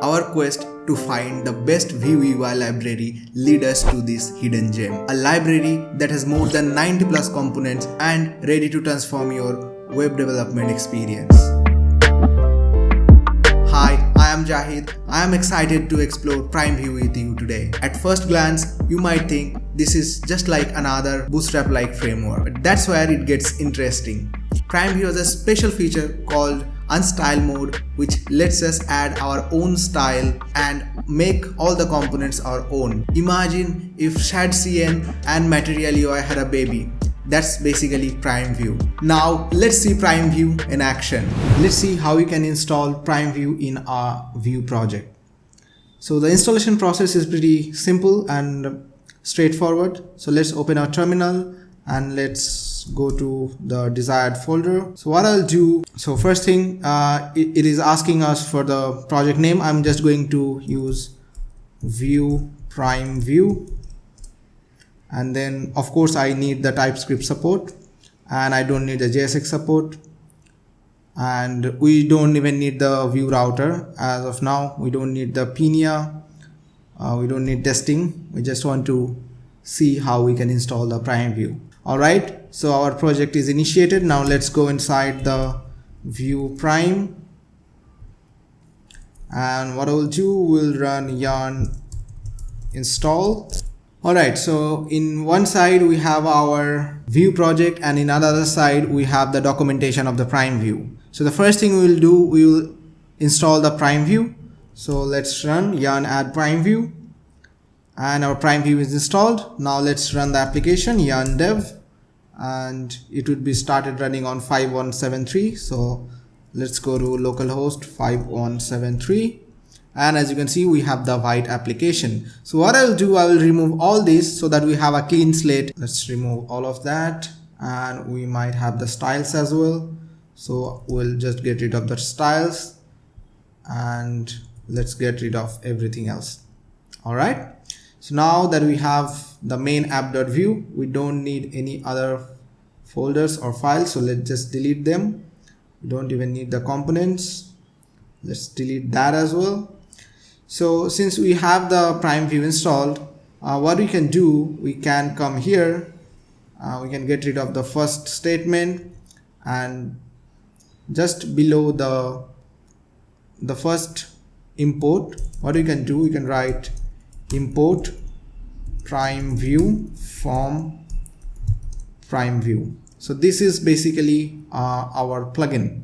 Our quest to find the best Vue UI library lead us to this hidden gem. A library that has more than 90 plus components and ready to transform your web development experience. Hi, I am Jahid. I am excited to explore PrimeVue with you today. At first glance, you might think this is just like another Bootstrap-like framework, but that's where it gets interesting. PrimeVue has a special feature called Unstyled mode, which lets us add our own style and make all the components our own. Imagine if ShadCN and Material UI had a baby. That's basically PrimeVue. Now let's see PrimeVue in action. Let's see how you can install PrimeVue in our Vue project. So the installation process is pretty simple and straightforward. So let's open our terminal and let's go to the desired folder. So what I'll do, so first thing, it is asking us for the project name. I'm just going to use Vue PrimeVue. And then of course I need the TypeScript support, and I don't need the JSX support, and we don't even need the Vue router as of now. We don't need the Pinia, we don't need testing. We just want to see how we can install the PrimeVue. Alright, so our project is initiated. Now let's go inside the Vue Prime, and what I will do, we'll run yarn install. Alright, so in one side we have our Vue project, and in another side we have the documentation of the PrimeVue. So the first thing we will do, we will install the PrimeVue. So let's run yarn add PrimeVue, and our PrimeVue is installed. Now let's run the application yarn dev, and it would be started running on 5173. So let's go to localhost 5173. And as you can see, we have the white application. So what I will do, I will remove all this so that we have a clean slate. Let's remove all of that, and we might have the styles as well. So we'll just get rid of the styles, and let's get rid of everything else. All right. So now that we have the main app.vue, we don't need any other folders or files. So let's just delete them. We don't even need the components. Let's delete that as well. So since we have the PrimeVue installed, what we can do, we can come here, we can get rid of the first statement, and just below the first import, what we can do, we can write import PrimeVue from PrimeVue. So this is basically our plugin.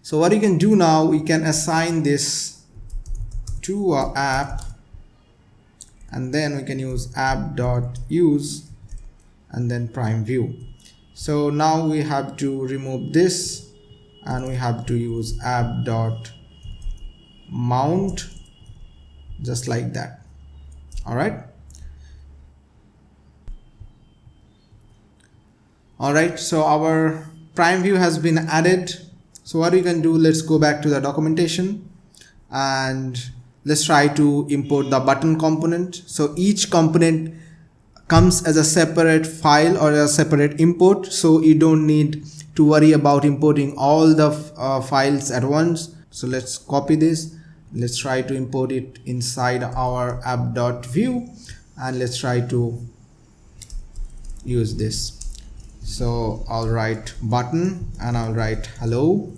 So what you can do now, we can assign this to our app, and then we can use app.use and then PrimeVue. So now we have to remove this, and we have to use app.mount, just like that. All right. All right, so our PrimeVue has been added. So what we can do, let's go back to the documentation, and let's try to import the button component. So each component comes as a separate file or a separate import, so you don't need to worry about importing all the files at once. So let's copy this. Let's try to import it inside our app.vue, and let's try to use this. So I'll write button, and I'll write hello.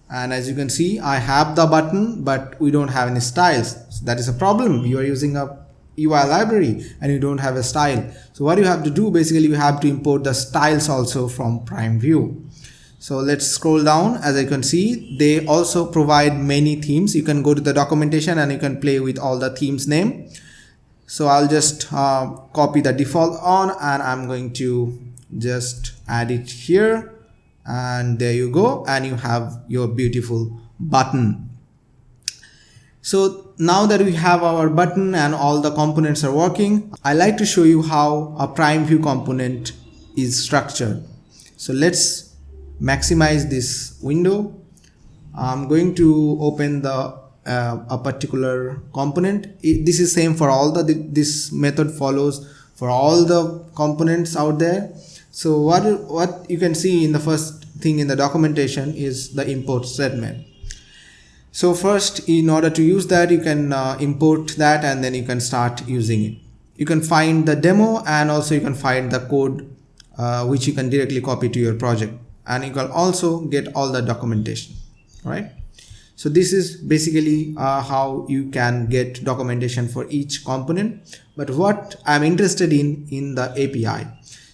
And as you can see, I have the button, but we don't have any styles. So that is a problem. You are using a UI library and you don't have a style. So what you have to do, basically you have to import the styles also from PrimeVue. So let's scroll down. As you can see, they also provide many themes. You can go to the documentation and you can play with all the themes name. So I'll just copy the default on, and I'm going to just add it here. And there you go, and you have your beautiful button. So now that we have our button and all the components are working, I like to show you how a PrimeVue component is structured. So let's maximize this window. I'm going to open the a particular component. This is same for all this method follows for all the components out there. So what you can see in the first thing in the documentation is the import statement. So first, in order to use that, you can import that and then you can start using it. You can find the demo and also you can find the code which you can directly copy to your project, and you can also get all the documentation, right? So this is basically how you can get documentation for each component. But what I'm interested in the API.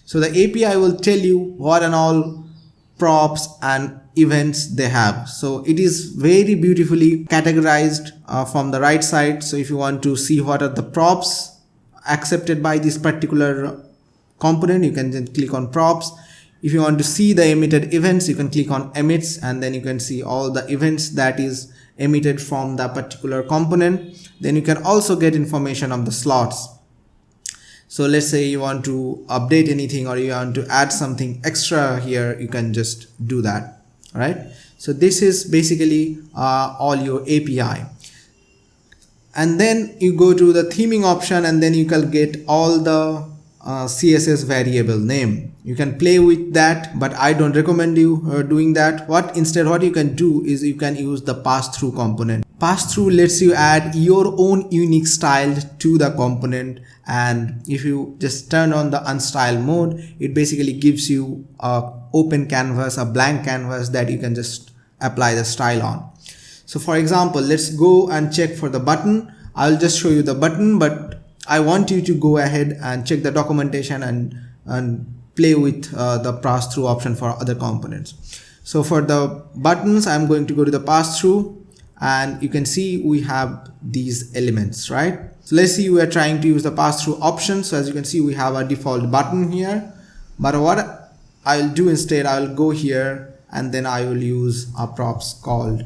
So the API will tell you what and all props and events they have. So it is very beautifully categorized from the right side. So if you want to see what are the props accepted by this particular component, you can then click on props. If you want to see the emitted events, you can click on emits, and then you can see all the events that is emitted from the particular component. Then you can also get information on the slots. So let's say you want to update anything or you want to add something extra here, you can just do that. All right. So this is basically all your API. And then you go to the theming option, and then you can get all the CSS variable name. You can play with that, but I don't recommend you doing that. Instead what you can do is you can use the pass-through component. Pass-through lets you add your own unique style to the component, and if you just turn on the unstyled mode, it basically gives you a open canvas, a blank canvas that you can just apply the style on. So for example, let's go and check for the button. I'll just show you the button, but I want you to go ahead and check the documentation and play with the pass-through option for other components. So for the buttons, I'm going to go to the pass-through, and you can see we have these elements, right? So let's see, we are trying to use the pass-through option. So as you can see, we have a default button here, but what I'll do instead, I'll go here and then I will use a props called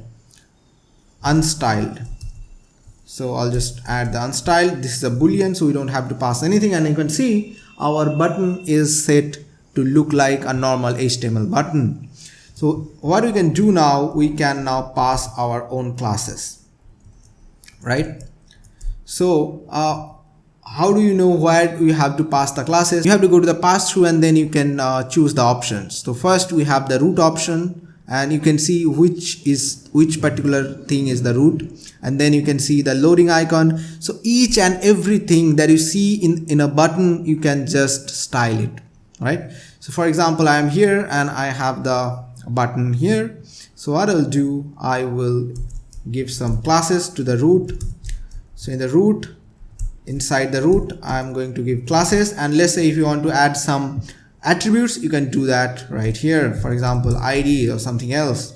Unstyled. So I'll just add the unstyled. This is a boolean, so we don't have to pass anything, and you can see our button is set to look like a normal HTML button. So what we can do now, we can now pass our own classes, right? So how do you know where we have to pass the classes? You have to go to the pass through, and then you can choose the options. So first we have the root option, and you can see which particular thing is the root, and then you can see the loading icon. So each and everything that you see in a button, you can just style it, right? So for example, I am here and I have the button here. So what I'll do, I will give some classes to the root. So in the root, inside the root, I'm going to give classes, and let's say if you want to add some attributes, you can do that right here, for example ID or something else.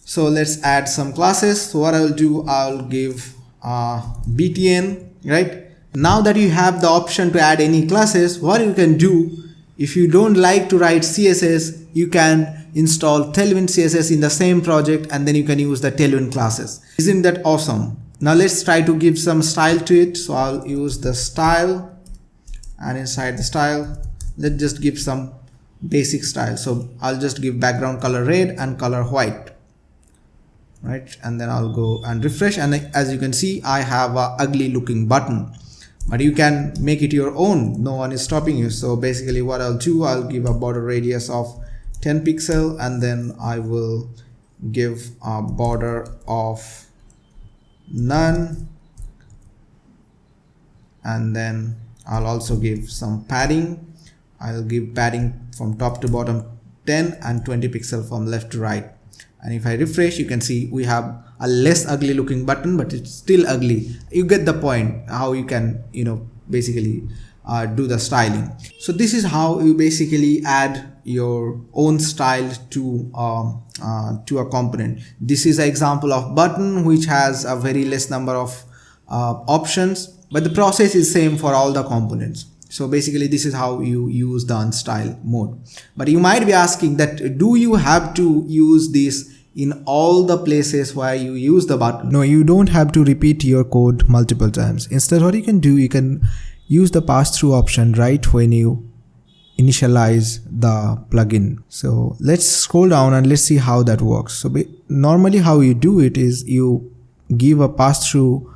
So let's add some classes. So what I'll do, I'll give btn, right? Now that you have the option to add any classes, what you can do, if you don't like to write CSS, you can install TailwindCSS in the same project, and then you can use the Tailwind classes. Isn't that awesome? Now let's try to give some style to it. So I'll use the style, and inside the style, let's just give some basic style. So I'll just give background color red and color white, right? And then I'll go and refresh, and as you can see, I have a ugly looking button, but you can make it your own. No one is stopping you. So basically what I'll do, I'll give a border radius of 10 pixel, and then I will give a border of none, and then I'll also give some padding. I'll give padding from top to bottom 10 and 20 pixel from left to right. And if I refresh, you can see we have a less ugly looking button, but it's still ugly. You get the point how you can, basically do the styling. So this is how you basically add your own style to a component. This is an example of button which has a very less number of options, but the process is same for all the components. So basically this is how you use the unstyled mode. But you might be asking that, do you have to use this in all the places where you use the button? No, you don't have to repeat your code multiple times. Instead, what you can do, you can use the pass-through option right when you initialize the plugin. So let's scroll down and let's see how that works. So normally how you do it is you give a pass-through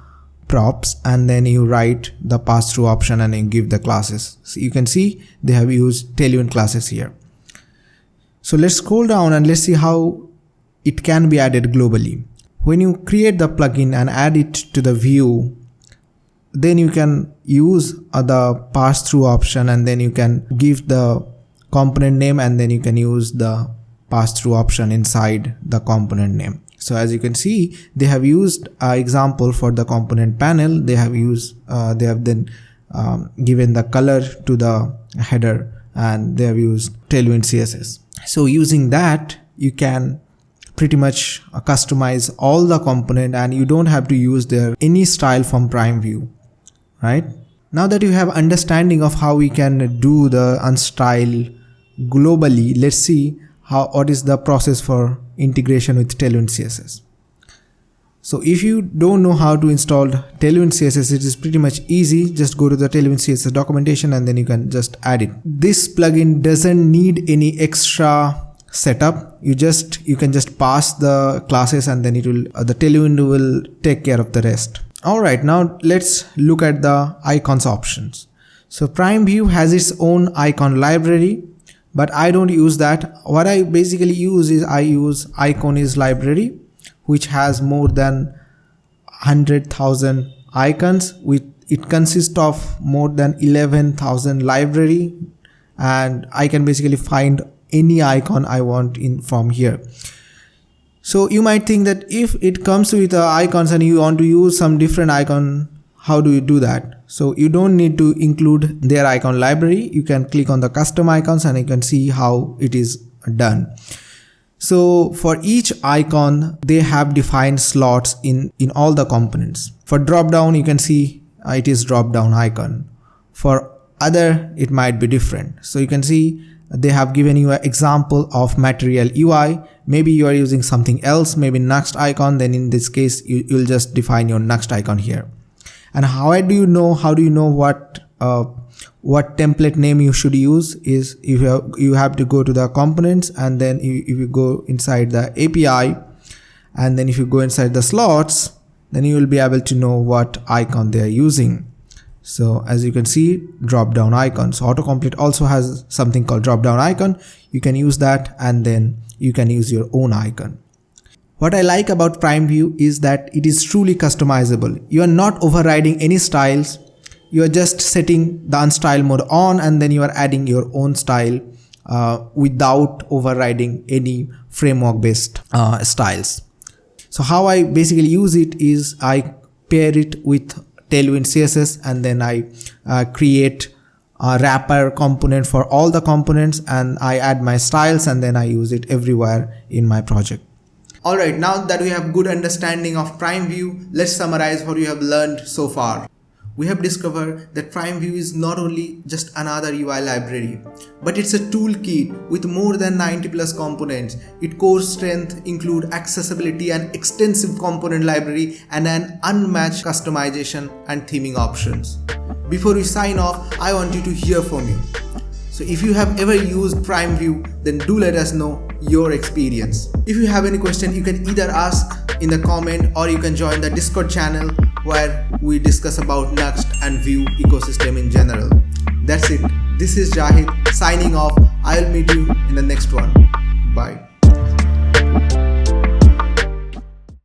props, and then you write the pass-through option and you give the classes. So you can see they have used Tailwind classes here. So let's scroll down and let's see how it can be added globally. When you create the plugin and add it to the Vue, then you can use the pass-through option, and then you can give the component name, and then you can use the pass-through option inside the component name. So as you can see, they have used an example for the component panel. They have then given the color to the header, and they have used Tailwind CSS. So using that, you can pretty much customize all the component, and you don't have to use any style from PrimeVue, right? Now that you have understanding of how we can do the Unstyled globally, let's see what is the process for integration with Tailwind CSS. So if you don't know how to install Tailwind CSS, it is pretty much easy. Just go to the Tailwind CSS documentation, and then you can just add it. This plugin doesn't need any extra setup. You can just pass the classes, and then the Tailwind will take care of the rest. Alright, now let's look at the icons options. So PrimeVue has its own icon library, but I don't use that. What I basically use is I use Iconis library, which has more than 100,000 icons. It consists of more than 11,000 library, and I can basically find any icon I want from here. So you might think that if it comes with icons and you want to use some different icon, how do you do that? So you don't need to include their icon library. You can click on the custom icons, and you can see how it is done. So for each icon, they have defined slots in all the components. For drop down, you can see it is drop down icon. For other, it might be different. So you can see they have given you an example of material UI. Maybe you are using something else, maybe next icon. Then in this case, you'll just define your next icon here. And how do you know what template name you should use is if you have to go to the components, and then if you go inside the API, and then if you go inside the slots, then you will be able to know what icon they are using. So as you can see, drop down icons. So autocomplete also has something called drop down icon. You can use that, and then you can use your own icon. What I like about PrimeVue is that it is truly customizable. You are not overriding any styles. You are just setting the Unstyled mode on, and then you are adding your own style without overriding any framework based styles. So how I basically use it is I pair it with Tailwind CSS, and then I create a wrapper component for all the components, and I add my styles, and then I use it everywhere in my project. Alright, now that we have good understanding of PrimeVue, let's summarize what we have learned so far. We have discovered that PrimeVue is not only just another UI library, but it's a toolkit with more than 90 plus components. Its core strength include accessibility and extensive component library, and an unmatched customization and theming options. Before we sign off, I want you to hear from you. So if you have ever used PrimeVue, then do let us know your experience. If you have any question, you can either ask in the comment, or you can join the Discord channel where we discuss about Next and Vue ecosystem in general. That's it. This is Jahid signing off. I'll meet you in the next one. Bye.